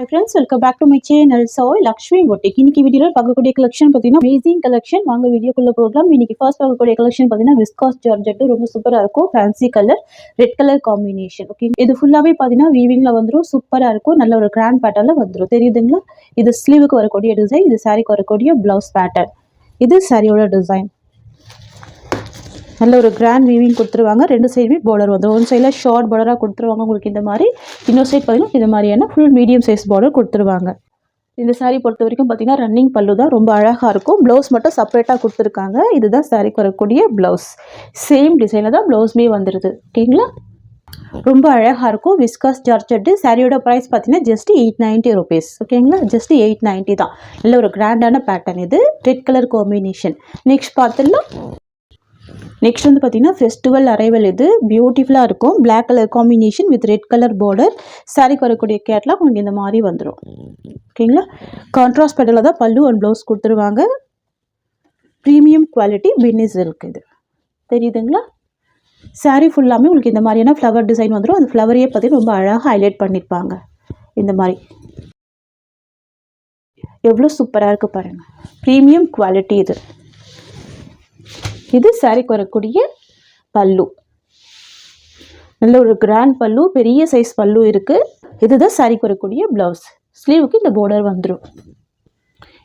Hi friends, welcome back to my channel. So, Lakshmi Boutique. இன்னைக்கு வீடியோல பார்க்கக்கூடிய collection பார்த்தீங்கன்னா அமேசிங் கலெக்ஷன். வாங்க வீடியோக்குள்ள போகலாம். இன்னைக்கு ஃபர்ஸ்ட் பார்க்கக்கூடிய கலெக்ஷன் பார்த்தீங்கன்னா விஸ்காஸ் ஜார்ஜெட் ரொம்ப சூப்பரா இருக்கும். Fancy colour, red colour combination. Okay, இது ஃபுல்லாவே பார்த்தீங்கன்னா வீவிங்ல வந்துரும். சூப்பரா இருக்கும். நல்ல ஒரு கிராண்ட் பேட்டர்ன்ல வந்துரும். தெரியுதுங்களா? இது ஸ்லீவுக்கு வரக்கூடிய டிசைன், இது சாரிக்கு வரக்கூடிய பிளவுஸ் பேட்டர்ன். இது சாரியோட டிசைன். நல்ல ஒரு கிராண்ட் வீவிங் கொடுத்துருவாங்க. ரெண்டு சைடுமே பார்டர் வந்துடும். ஒரு சைடில் ஷார்ட் பார்டராக கொடுத்துருவாங்க உங்களுக்கு இந்த மாதிரி. இன்னொரு சைட் பார்த்தீங்கன்னா இந்த மாதிரியான ஃபுல் மீடியம் சைஸ் பார்டர் கொடுத்துருவாங்க. இந்த சாரீ பொறுத்த வரைக்கும் பார்த்தீங்கன்னா ரன்னிங் பல்லு தான், ரொம்ப அழகாக இருக்கும். ப்ளவுஸ் மட்டும் செப்பரேட்டாக கொடுத்துருக்காங்க. இதுதான் சாரீக்கு வரக்கூடிய ப்ளவுஸ். சேம் டிசைனில் தான் ப்ளவுஸ்மே வந்துடுது. ஓகேங்களா? ரொம்ப அழகாக இருக்கும். Viscose georgette. சாரியோட ப்ரைஸ் பார்த்தீங்கன்னா ஜஸ்ட் 890 rupees. ஓகேங்களா? ஜஸ்ட் 890 தான். நல்ல ஒரு கிராண்டான பேட்டர்ன். இது ரெட் கலர் காம்பினேஷன். நெக்ஸ்ட் பார்த்துடலாம். நெக்ஸ்ட் வந்து பார்த்தீங்கன்னா ஃபெஸ்டிவல் அரைவல். இது பியூட்டிஃபுல்லாக இருக்கும். Black colour combination with red colour border. சாரிக்கு வரக்கூடிய கேட்லாக் உங்களுக்கு இந்த மாதிரி வந்துடும். ஓகேங்களா? கான்ட்ராஸ்ட் பேட்டர்ல தான் பல்லு அண்ட் ப்ளவுஸ் கொடுத்துருவாங்க. ப்ரீமியம் குவாலிட்டி பின்னி சில்க். இது தெரியுதுங்களா? சாரீ ஃபுல்லாமே உங்களுக்கு இந்த மாதிரியான ஃப்ளவர் டிசைன் வந்துடும். அந்த ஃப்ளவரையே பார்த்தீங்கன்னா ரொம்ப அழகாக ஹைலைட் பண்ணியிருப்பாங்க. இந்த மாதிரி எவ்வளோ சூப்பராக இருக்குது பாருங்கள். ப்ரீமியம் குவாலிட்டி இது. இது சாரிக்கு வரக்கூடிய பல்லு. நல்ல ஒரு கிராண்ட் பல்லு, பெரிய சைஸ் பல்லு இருக்குது. இதுதான் சாரிக்கு வரக்கூடிய ப்ளவுஸ். ஸ்லீவுக்கு இந்த பார்டர் வந்துடும்.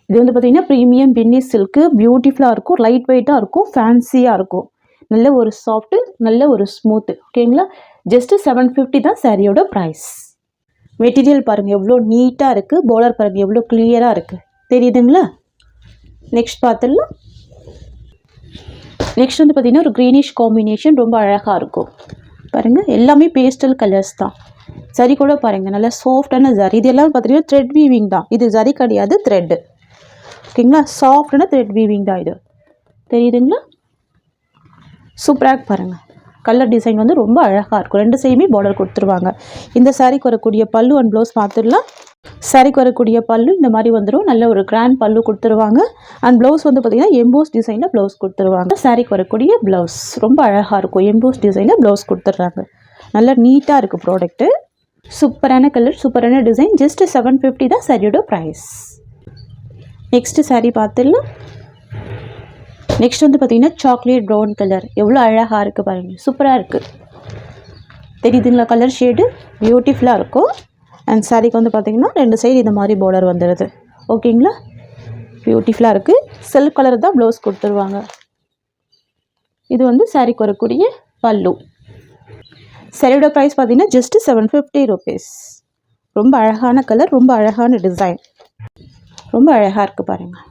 இது வந்து பார்த்திங்கன்னா ப்ரீமியம் பின்னி சில்க்கு. பியூட்டிஃபுல்லாக இருக்கும். லைட் வெயிட்டாக இருக்கும். ஃபேன்சியாக இருக்கும். நல்ல ஒரு சாஃப்ட்டு, நல்ல ஒரு ஸ்மூத்து. ஓகேங்களா? ஜஸ்ட்டு 750 தான் சாரியோட ப்ரைஸ். மெட்டீரியல் பாருங்கள் எவ்வளோ நீட்டாக இருக்குது. பார்டர் பாருங்கள் எவ்வளோ கிளியராக இருக்குது. தெரியுதுங்களா? நெக்ஸ்ட் பார்த்துடலாம். நெக்ஸ்ட் வந்து பார்த்திங்கன்னா ஒரு க்ரீனிஷ் காம்பினேஷன். ரொம்ப அழகாக இருக்கும் பாருங்கள். எல்லாமே பேஸ்டல் கலர்ஸ் தான். சரி கூட பாருங்கள் நல்லா சாஃப்டான ஜரி. இது எல்லாம் பார்த்தீங்கன்னா த்ரெட் வீவிங் தான். இது ஜரி கிடையாது, த்ரெட்டு. ஓகேங்களா? சாஃப்டான த்ரெட் வீவிங் தான் இது. தெரியுதுங்களா? சூப்பராக பாருங்கள். கலர் டிசைன் வந்து ரொம்ப அழகாக இருக்கும். ரெண்டு சைடுமே பார்டர் கொடுத்துருவாங்க. இந்த சாரிக்கு வரக்கூடிய பல்லு அண்ட் ப்ளவுஸ் பார்த்துடலாம். சாரிக்கு வரக்கூடிய பல்லு இந்த மாதிரி வந்துடும். நல்ல ஒரு கிராண்ட் பல்லு கொடுத்துருவாங்க. அண்ட் ப்ளவுஸ் வந்து பார்த்திங்கன்னா எம்போஸ் டிசைனில் ப்ளவுஸ் கொடுத்துருவாங்க. சாரிக்கு வரக்கூடிய ப்ளவுஸ் ரொம்ப அழகாக இருக்கும். எம்போஸ் டிசைனில் ப்ளவுஸ் கொடுத்துட்றாங்க. நல்லா நீட்டாக இருக்குது ப்ராடக்ட்டு. சூப்பரான கலர், சூப்பரான டிசைன். ஜஸ்ட் 750 தான் சாரியோட ப்ரைஸ். நெக்ஸ்ட்டு சாரீ பார்த்துடலாம். நெக்ஸ்ட் வந்து பார்த்திங்கன்னா சாக்லேட் ப்ரௌன் கலர். எவ்வளோ அழகாக இருக்குது பாருங்கள். சூப்பராக இருக்குது. தெரியுதுங்களா? கலர் ஷேடு பியூட்டிஃபுல்லாக இருக்கும். அண்ட் சாரிக்கு வந்து பார்த்திங்கன்னா ரெண்டு சைடு இந்த மாதிரி பார்டர் வந்துடுது. ஓகேங்களா? பியூட்டிஃபுல்லாக இருக்குது. சில்க் கலர் தான் ப்ளவுஸ் கொடுத்துருவாங்க. இது வந்து சாரிக்கு வரக்கூடிய பல்லு. சாரியோட ப்ரைஸ் பார்த்திங்கன்னா ஜஸ்ட்டு 750 rupees. ரொம்ப அழகான கலர், ரொம்ப அழகான டிசைன். ரொம்ப அழகாக இருக்குது பாருங்கள்.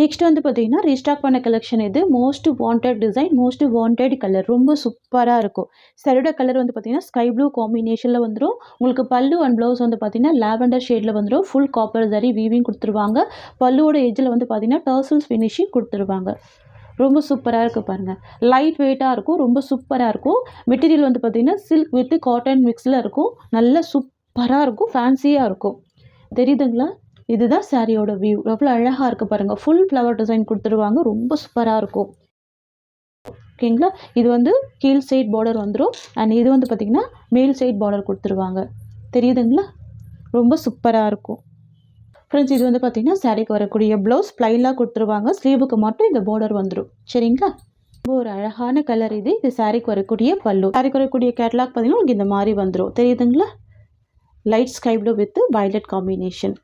நெக்ஸ்ட் வந்து பார்த்திங்கன்னா ரீஸ்டாக் பண்ண கலெக்ஷன். இது most wanted design, most wanted colour. ரொம்ப சூப்பராக இருக்கும். சாரியோட கலர் வந்து பார்த்திங்கன்னா ஸ்கை ப்ளூ காம்பினேஷனில் வந்துடும். உங்களுக்கு பல்லு அண்ட் ப்ளவுஸ் வந்து பார்த்திங்கன்னா லாவெண்டர் ஷேடில் வந்துடும். ஃபுல் காப்பர் ஜரி வீவிங் கொடுத்துருவாங்க. பல்லுவோட எஜ்ஜில் வந்து பார்த்திங்கன்னா டர்சல்ஸ் ஃபினிஷிங் கொடுத்துருவாங்க. ரொம்ப சூப்பராக இருக்குது பாருங்கள். லைட் வெயிட்டாக இருக்கும். ரொம்ப சூப்பராக இருக்கும். மெட்டீரியல் வந்து பார்த்திங்கன்னா சில்க் வித் காட்டன் மிக்ஸில் இருக்கும். நல்ல சூப்பராக இருக்கும். ஃபேன்சியாக இருக்கும். தெரியுதுங்களா? இதுதான் சாரியோட வியூ. எவ்வளோ அழகாக இருக்குது பாருங்கள். ஃபுல் ஃப்ளவர் டிசைன் கொடுத்துருவாங்க. ரொம்ப சூப்பராக இருக்கும். ஓகேங்களா? இது வந்து கீழ் சைட் பார்டர் வந்துடும். அண்ட் இது வந்து பார்த்திங்கன்னா மேல் சைட் பார்டர் கொடுத்துருவாங்க. தெரியுதுங்களா? ரொம்ப சூப்பராக இருக்கும். ஃப்ரெண்ட்ஸ், இது வந்து பார்த்திங்கன்னா சாரிக்கு வரக்கூடிய ப்ளவுஸ் ப்ளைனாக கொடுத்துருவாங்க. ஸ்லீவுக்கு மட்டும் இந்த பார்டர் வந்துடும். சரிங்களா? ரொம்ப ஒரு அழகான கலர் இது. இது சாரிக்கு வரக்கூடிய பல்லு. சாரிக்கு வரக்கூடிய கேட்லாக் பார்த்திங்கன்னா உங்களுக்கு இந்த மாதிரி வந்துடும். தெரியுதுங்களா? Light sky blue with violet combination.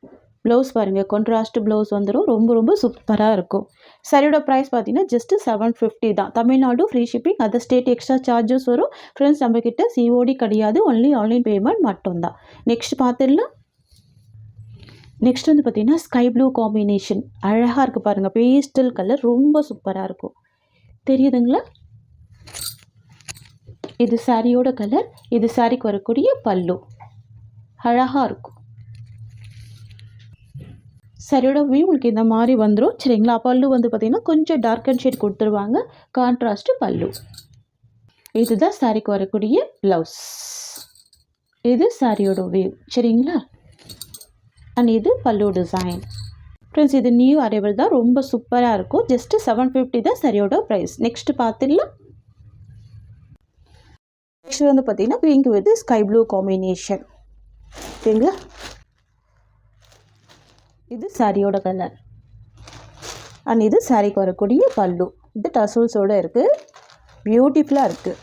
Blouse பாருங்கள், கான்ட்ராஸ்ட் ப்ளவுஸ் வந்துடும். ரொம்ப ரொம்ப சூப்பராக இருக்கும். சாரியோட ப்ரைஸ் பார்த்தீங்கன்னா ஜஸ்ட்டு 750 தான். Tamil Nadu free shipping. Other state extra charges வரும். ஃப்ரெண்ட்ஸ், நம்மக்கிட்ட சிஓடி கிடையாது. ஒன்லி ஆன்லைன் பேமெண்ட் மட்டும்தான். நெக்ஸ்ட் பார்த்துடலாம். நெக்ஸ்ட் வந்து பார்த்திங்கன்னா ஸ்கை ப்ளூ காம்பினேஷன். அழகாக இருக்குது பாருங்கள். Pastel colour. ரொம்ப சூப்பராக இருக்கும். தெரியுதுங்களா? இது சாரியோட கலர். இது சாரிக்கு வரக்கூடிய பல்லு. அழகாக இருக்கும். சாரியோட வியூ உங்களுக்கு இந்த மாதிரி வந்துடும். சரிங்களா? பல்லு வந்து பார்த்திங்கன்னா கொஞ்சம் டார்க் அண்ட் ஷேட் கொடுத்துருவாங்க. கான்ட்ராஸ்ட்டு பல்லு. இதுதான் சாரிக்கு வரக்கூடிய ப்ளவுஸ். இது சாரியோட வியூ. சரிங்களா? அண்ட் இது பல்லு டிசைன். ஃப்ரெண்ட்ஸ், இது நியூ அரைவல் தான். ரொம்ப சூப்பராக இருக்கும். ஜஸ்ட்டு 750 தான் சாரியோட ப்ரைஸ். நெக்ஸ்ட்டு பார்த்துடலாம். நெக்ஸ்ட் வந்து பார்த்திங்கன்னா pink with sky blue combination. ஓகேங்களா? இது சாரியோட கலர். அண்ட் இது சாரிக்கு வரக்கூடிய பல்லு. இது டசல்ஸோடு இருக்குது, பியூட்டிஃபுல்லாக இருக்குது.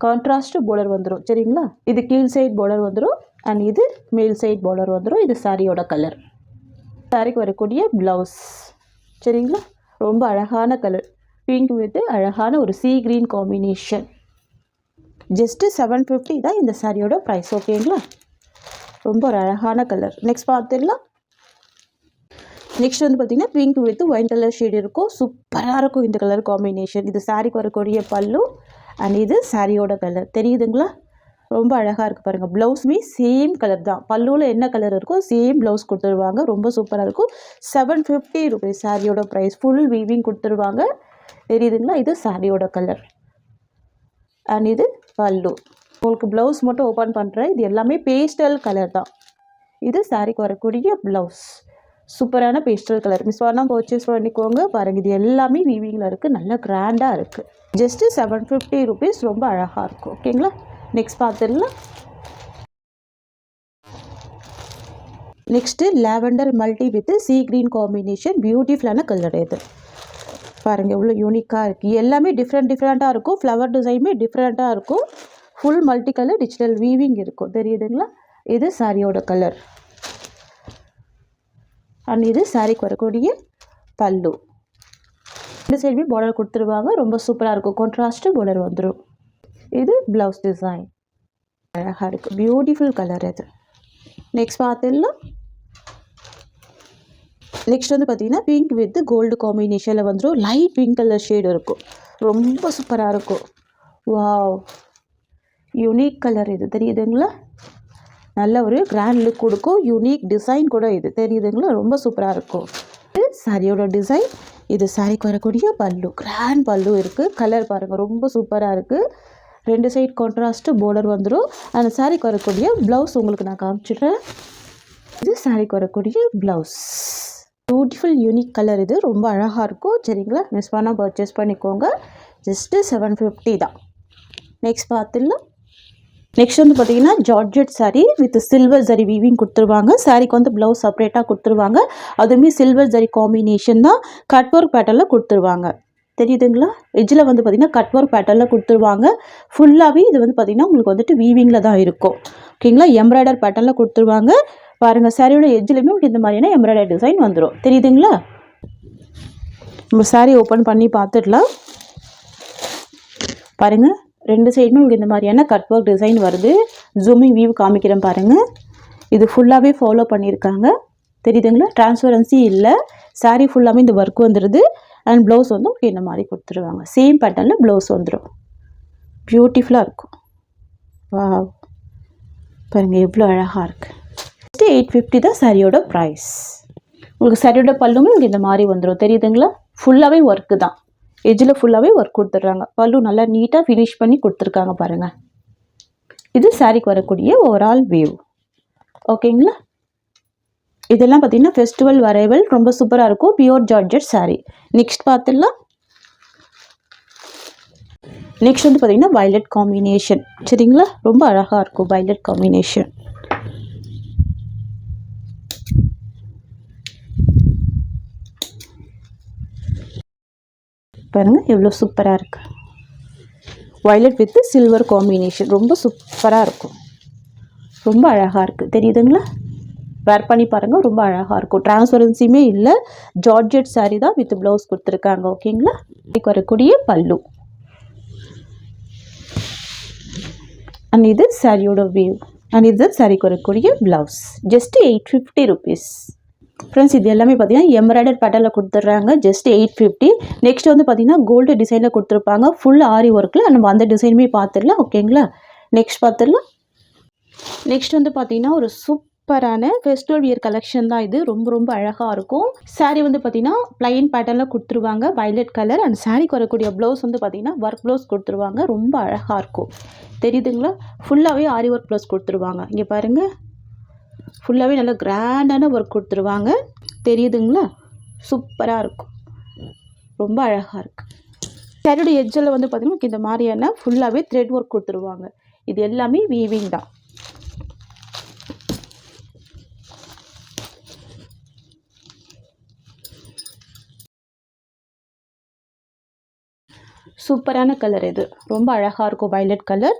கான்ட்ராஸ்ட் பார்டர் வந்துடும் சரிங்களா. இது கீழ் சைட் பார்டர் வந்துடும் அண்ட் இது மேல் சைட் பார்டர் வந்துடும். இது சாரியோட கலர். சாரிக்கு வரக்கூடிய ப்ளவுஸ் சரிங்களா. ரொம்ப அழகான கலர், பிங்க் வித் அழகான ஒரு சீ கிரீன் காம்பினேஷன். ஜஸ்ட்டு 750 தான் இந்த சாரியோட ப்ரைஸ். ஓகேங்களா, ரொம்ப ஒரு அழகான கலர். நெக்ஸ்ட் பார்த்துடலாம். நெக்ஸ்ட் வந்து பார்த்திங்கன்னா pink with white colour shade இருக்கும். சூப்பராக இருக்கும் இந்த கலர் காம்பினேஷன். இது சாரிக்கு வரக்கூடிய பல்லு அண்ட் இது சாரியோட கலர். தெரியுதுங்களா, ரொம்ப அழகாக இருக்குது பாருங்கள். ப்ளவுஸுமே சேம் கலர் தான். பல்லுவில் என்ன கலர் இருக்கோ சேம் ப்ளவுஸ் கொடுத்துருவாங்க. ரொம்ப சூப்பராக இருக்கும். 750 ருபீஸ் சாரியோட ப்ரைஸ். ஃபுல் வீவிங் கொடுத்துருவாங்க. தெரியுதுங்களா, இது சாரியோட கலர் அண்ட் இது பல்லு. உங்களுக்கு ப்ளவுஸ் மட்டும் ஓப்பன் பண்ணுறேன். இது எல்லாமே பேஸ்டல் கலர் தான். இது சாரிக்கு வரக்கூடிய ப்ளவுஸ். சூப்பரான பேஸ்டல் கலர். மிஸ் பண்ணால் பர்ச்சேஸ் பண்ணிக்கோங்க. பாருங்கள், இது எல்லாமே வீவிங்கில் இருக்குது. நல்லா கிராண்டாக இருக்குது. Just 750 rupees. ரொம்ப அழகாக இருக்கும். ஓகேங்களா, நெக்ஸ்ட் பார்த்துடலாம். Next lavender multi with sea green combination. பியூட்டிஃபுல்லான கலர் இது. பாருங்கள் எவ்வளோ யூனிக்காக இருக்குது. எல்லாமே டிஃப்ரெண்ட்டாக இருக்கும். ஃப்ளவர் டிசைனுமே டிஃப்ரெண்ட்டாக இருக்கும். Full multi colour digital weaving இருக்கும். தெரியுதுங்களா, இது சாரியோட கலர் அண்ட் இது சாரிக்கு வரக்கூடிய பல்லு. இந்த சைடுமே பார்டர் கொடுத்துருவாங்க. ரொம்ப சூப்பராக இருக்கும். கான்ட்ராஸ்ட்டு பார்டர் வந்துடும். இது ப்ளவுஸ் டிசைன். அழகாக இருக்குது. பியூட்டிஃபுல் கலர் இது. நெக்ஸ்ட் பார்த்துடலாம். நெக்ஸ்ட் வந்து பார்த்திங்கன்னா பிங்க் வித் கோல்டு காம்பினேஷனில் வந்துடும். லைட் பிங்க் கலர் ஷேடு இருக்கும். ரொம்ப சூப்பராக இருக்கும். வாவ், யூனிக் கலர் இது. தெரியுதுங்களா, நல்ல ஒரு கிராண்ட் லுக் கொடுக்கும். யூனிக் டிசைன் கூட இது. தெரியுதுங்களா, ரொம்ப சூப்பராக இருக்கும். இது சாரியோட டிசைன். இது சாரிக்கு வரக்கூடிய பல்லு. கிராண்ட் பல்லு இருக்குது. கலர் பாருங்கள், ரொம்ப சூப்பராக இருக்குது. ரெண்டு சைட் கான்ட்ராஸ்ட்டு பார்டர் வந்துடும். அந்த சாரிக்கு வரக்கூடிய ப்ளவுஸ் உங்களுக்கு நான் காமிச்சிடுறேன். இது சாரிக்கு வரக்கூடிய ப்ளவுஸ். பியூட்டிஃபுல் யூனிக் கலர் இது. ரொம்ப அழகாக இருக்கும் சரிங்களா. மிஸ் பண்ணால் பர்ச்சேஸ் பண்ணிக்கோங்க. ஜஸ்ட்டு 750 தான். நெக்ஸ்ட் பார்த்துடலாம். நெக்ஸ்ட் வந்து பார்த்திங்கன்னா georgette sari with silver zari weaving கொடுத்துருவாங்க. சாரிக்கு வந்து ப்ளவுஸ் செப்பரேட்டாக கொடுத்துருவாங்க. அதுவுமே சில்வர் ஜரி காம்பினேஷன் தான். கட் ஒர்க் பேட்டர்னில் கொடுத்துருவாங்க. தெரியுதுங்களா, எஜ்ஜில் வந்து பார்த்திங்கன்னா கட் ஒர்க் பேட்டர்னில் கொடுத்துருவாங்க. ஃபுல்லாகவே இது வந்து பார்த்திங்கன்னா உங்களுக்கு வந்துட்டு வீவிங்கில் தான் இருக்கும். ஓகேங்களா, எம்ப்ராய்டர் பேட்டர்னில் கொடுத்துருவாங்க. பாருங்கள், சாரியோட எஜ்ஜிலுமே இந்த மாதிரியான எம்ப்ராய்டர் டிசைன் வந்துடும். தெரியுதுங்களா, நம்ம சாரீ ஓப்பன் பண்ணி பார்த்துடலாம். பாருங்கள், ரெண்டு சைடுமே உங்களுக்கு இந்த மாதிரியான கட் ஒர்க் டிசைன் வருது. ஜூமிங் வியூ காமிக்கிறேன் பாருங்கள். இது ஃபுல்லாகவே ஃபாலோ பண்ணியிருக்காங்க. தெரியுதுங்களா, டிரான்ஸ்பரன்சி இல்லை. சாரீ ஃபுல்லாகவே இந்த ஒர்க் வந்துடுது. அண்ட் ப்ளவுஸ் வந்து உங்களுக்கு இந்த மாதிரி கொடுத்துருவாங்க. சேம் பேட்டர்னில் ப்ளவுஸ் வந்துடும். பியூட்டிஃபுல்லாக இருக்கும். வா, பாருங்கள் எவ்வளோ அழகாக இருக்குது. 850 தான் சாரியோட ப்ரைஸ். உங்களுக்கு சாரியோட பல்லுமே உங்களுக்கு இந்த மாதிரி வந்துடும். தெரியுதுங்களா, ஃபுல்லாகவே ஒர்க்கு தான். எஜ்ஜில் ஃபுல்லாகவே ஒர்க் கொடுத்துட்றாங்க. பல்லு நல்லா நீட்டாக ஃபினிஷ் பண்ணி கொடுத்துருக்காங்க பாருங்கள். இது சாரிக்கு வரக்கூடிய ஓவரால் வியூ. ஓகேங்களா, இதெல்லாம் பார்த்திங்கன்னா ஃபெஸ்டிவல் வரைவல் ரொம்ப சூப்பராக இருக்கும். Pure georgette sari. நெக்ஸ்ட் பார்த்துடலாம். நெக்ஸ்ட் வந்து பார்த்திங்கன்னா வயலட் காம்பினேஷன் சரிங்களா. ரொம்ப அழகாக இருக்கும் வயலட் காம்பினேஷன். பாருங்கள் எவ்வளோ சூப்பராக இருக்குது. Violet with silver combination. ரொம்ப சூப்பராக இருக்கும். ரொம்ப அழகாக இருக்குது. தெரியுதுங்களா, வேர் பண்ணி பாருங்கள். ரொம்ப அழகாக இருக்கும். டிரான்ஸ்பரன்சியுமே இல்லை. ஜார்ஜெட் சாரீ தான் வித் ப்ளவுஸ் கொடுத்துருக்காங்க. ஓகேங்களா, இதுக்கு வரக்கூடிய பல்லு அண்ட் இது சாரியோட வியூ அண்ட் இது சாரிக்கு வரக்கூடிய ப்ளவுஸ். Just 850 rupees. ஃப்ரெண்ட்ஸ், இது எல்லாமே பார்த்தீங்கன்னா எம்ப்ராய்டர் பேட்டர்னில் கொடுத்துட்றாங்க. ஜஸ்ட் 850. நெக்ஸ்ட் வந்து பார்த்தீங்கன்னா கோல்டு டிசைனில் கொடுத்துருப்பாங்க. ஃபுல் ஆரி ஒர்க்கில் நம்ம அந்த டிசைனுமே பார்த்துடலாம். ஓகேங்களா, நெக்ஸ்ட் பார்த்துடலாம். நெக்ஸ்ட் வந்து பார்த்தீங்கன்னா ஒரு சூப்பரான ஃபெஸ்டிவல் வியர் கலெக்ஷன் தான் இது. ரொம்ப ரொம்ப அழகாக இருக்கும். சாரீ வந்து பார்த்தீங்கன்னா ப்ளைன் பேட்டர்னில் கொடுத்துருவாங்க. Violet colour. அண்ட் சாரீக்கு வரக்கூடிய ப்ளவுஸ் வந்து பார்த்தீங்கன்னா ஒர்க் ப்ளவுஸ் கொடுத்துருவாங்க. ரொம்ப அழகாக இருக்கும். தெரியுதுங்களா, ஃபுல்லாகவே ஆரி ஒர்க் ப்ளவுஸ் கொடுத்துருவாங்க. இங்கே பாருங்கள், ஃபுல்லாகவே நல்லா கிராண்டான ஒர்க் கொடுத்துருவாங்க. தெரியுதுங்களா, சூப்பராக இருக்கும். ரொம்ப அழகாக இருக்குது. சாரியோட எட்ஜில் வந்து பார்த்திங்கன்னா இந்த மாதிரியான ஃபுல்லாகவே த்ரெட் ஒர்க் கொடுத்துருவாங்க. இது எல்லாமே வீவிங் தான். சூப்பரான கலர் இது, ரொம்ப அழகாக இருக்கும் வயலட் கலர்.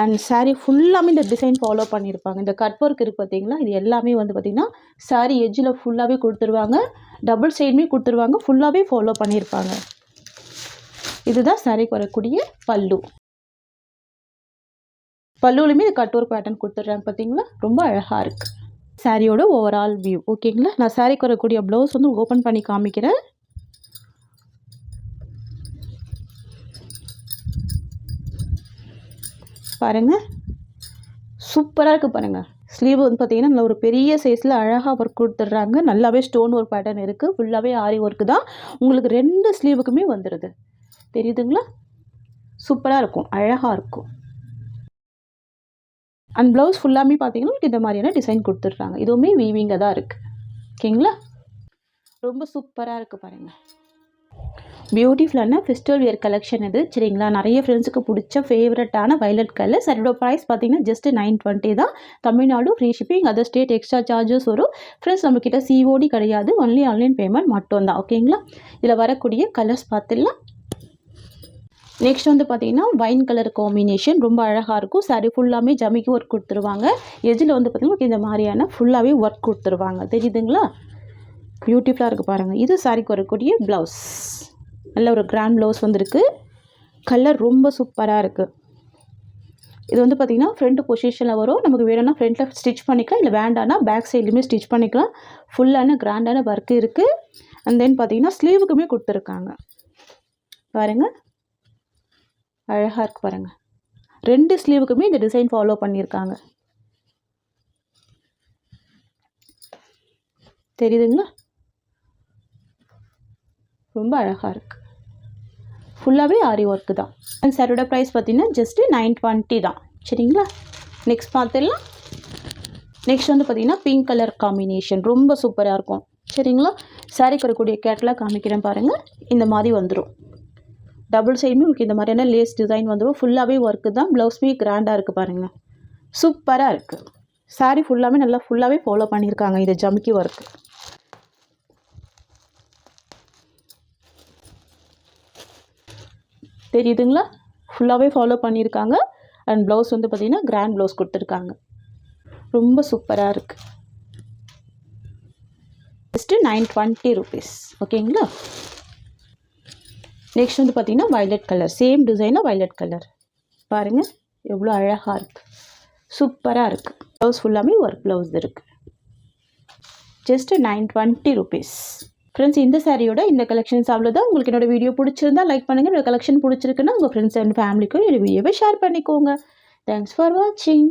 அண்ட் saree ஃபுல்லாமே இந்த டிசைன் ஃபாலோ பண்ணியிருப்பாங்க. இந்த கட் ஒர்க் இருக்குது பார்த்தீங்களா, இது எல்லாமே வந்து பார்த்திங்கன்னா saree எட்ஜில் ஃபுல்லாகவே கொடுத்துருவாங்க, டபுள் சைடுமே கொடுத்துருவாங்க, ஃபுல்லாகவே ஃபாலோ பண்ணியிருப்பாங்க. இதுதான் சாரீக்கு வரக்கூடிய பல்லு. பல்லுலையுமே இது கட் ஒர்க் பேட்டர்ன் கொடுத்துட்றாங்க பார்த்தீங்களா, ரொம்ப அழகாக இருக்குது. சாரியோட ஓவரால் வியூ ஓகேங்களா. நான் சாரீக்கு வரக்கூடிய ப்ளவுஸ் வந்து ஓப்பன் பண்ணி காமிக்கிறேன். பாருங்கள், சூப்பராக இருக்குது பாருங்கள். ஸ்லீவ் வந்து பார்த்திங்கன்னா நல்ல ஒரு பெரிய சைஸில் அழகாக ஒர்க் கொடுத்துட்றாங்க. நல்லாவே ஸ்டோன் ஒர்க் பேட்டர்ன் இருக்குது, ஃபுல்லாகவே ஆரி ஒர்க்கு தான். உங்களுக்கு 2 ஸ்லீவுக்குமே வந்துடுது, தெரியுதுங்களா. சூப்பராக இருக்கும், அழகாக இருக்கும். அண்ட் ப்ளவுஸ் ஃபுல்லாமே பார்த்திங்கன்னா இந்த மாதிரியான டிசைன் கொடுத்துட்றாங்க. இதுவுமே வீவிங்காக தான் இருக்குது ஓகேங்களா. ரொம்ப சூப்பராக இருக்குது பாருங்கள். பியூட்டிஃபுல்லான ஃபெஸ்டிவல் வியர் கலெக்ஷன் இது சரிங்களா. நிறைய ஃப்ரெண்ட்ஸுக்கு பிடிச்ச ஃபேவரட்டான வயலட் கலர். சரியோட ப்ரைஸ் பார்த்தீங்கன்னா ஜஸ்ட் 920 தான். Tamil Nadu free shipping, other state extra charges வரும். ஃப்ரெண்ட்ஸ் நம்மக்கிட்ட சிஓடி கிடையாது, ஒன்லி ஆன்லைன் பேமெண்ட் மட்டும்தான் ஓகேங்களா. இதில் வரக்கூடிய கலர்ஸ் பார்த்துடலாம். நெக்ஸ்ட் வந்து பார்த்தீங்கன்னா வைன் கலர் காம்பினேஷன் ரொம்ப அழகாக இருக்கும். சாரி ஃபுல்லாமே ஜமிக்கு ஒர்க் கொடுத்துருவாங்க. எஜ்ஜில் வந்து பார்த்திங்கன்னா இந்த மாதிரியான ஃபுல்லாகவே ஒர்க் கொடுத்துருவாங்க, தெரியுதுங்களா. பியூட்டிஃபுல்லாக இருக்குது பாருங்கள். இது சாரிக்கு வரக்கூடிய ப்ளவுஸ், நல்ல ஒரு கிராண்ட் ப்ளவுஸ் வந்துருக்கு. கலர் ரொம்ப சூப்பராக இருக்குது. இது வந்து பார்த்திங்கன்னா ஃப்ரண்ட் பொசிஷனில் வரும். நமக்கு வேணும்னா ஃப்ரண்ட்டில் ஸ்டிச் பண்ணிக்கலாம், இல்லை வேண்டாம்னா பேக் சைட்லையுமே ஸ்டிச் பண்ணிக்கலாம். ஃபுல்லான கிராண்டான ஒர்க்கு இருக்குது. அண்ட் தென் பார்த்திங்கன்னா ஸ்லீவுக்குமே கொடுத்துருக்காங்க பாருங்கள், அழகாக இருக்குது பாருங்கள். 2 ஸ்லீவுக்குமே இந்த டிசைன் ஃபாலோ பண்ணியிருக்காங்க, தெரியுதுங்களா. ரொம்ப அழகாக இருக்குது, ஃபுல்லாகவே ஆரி ஒர்க்கு தான். அண்ட் சாரோட ப்ரைஸ் பார்த்தீங்கன்னா ஜஸ்ட்டு 920 தான் சரிங்களா. நெக்ஸ்ட் பார்த்துடலாம். நெக்ஸ்ட் வந்து பார்த்திங்கன்னா பிங்க் கலர் காம்பினேஷன் ரொம்ப சூப்பராக இருக்கும் சரிங்களா. சாரிக்கு வரக்கூடிய கேட்டலாக் காமிக்கிறேன் பாருங்கள். இந்த மாதிரி வந்துடும், டபுள் சைடுமே உங்களுக்கு இந்த மாதிரியான லேஸ் டிசைன் வந்துடும். ஃபுல்லாகவே ஒர்க்கு தான். ப்ளவுஸ்மே கிராண்டாக இருக்குது பாருங்கள், சூப்பராக இருக்குது. சாரி ஃபுல்லாகவே நல்லா ஃபுல்லாகவே ஃபாலோ பண்ணியிருக்காங்க இது ஜமிக்கி ஒர்க்கு, தெரியுதுங்களா. ஃபுல்லாகவே ஃபாலோ பண்ணியிருக்காங்க. அண்ட் ப்ளவுஸ் வந்து பார்த்திங்கன்னா கிராண்ட் ப்ளவுஸ் கொடுத்துருக்காங்க, ரொம்ப சூப்பராக இருக்குது. ஜஸ்ட்டு 920 rupees ஓகேங்களா. நெக்ஸ்ட் வந்து பார்த்திங்கன்னா வயலட் கலர், சேம் டிசைனாக வயலட் கலர் பாருங்கள், எவ்வளோ அழகாக இருக்குது, சூப்பராக இருக்குது. ப்ளவுஸ் ஃபுல்லாமே ஒர்க் ப்ளவுஸ் இருக்குது. Just 920 rupees. ஃப்ரெண்ட்ஸ், இந்த சாரியோட இந்த கலெக்ஷன்ஸ் அவ்வளோதான். உங்களுக்கு என்னோட வீடியோ பிடிச்சிருந்தா லைக் பண்ணுங்கள். என்னோட கலெக்ஷன் பிடிச்சிருக்குன்னா உங்கள் ஃப்ரெண்ட்ஸ் அண்ட் ஃபேமிலிக்கும் என்னோட வீடியோவை ஷேர் பண்ணிக்கோங்க. தேங்க்ஸ் ஃபார் வாட்சிங்.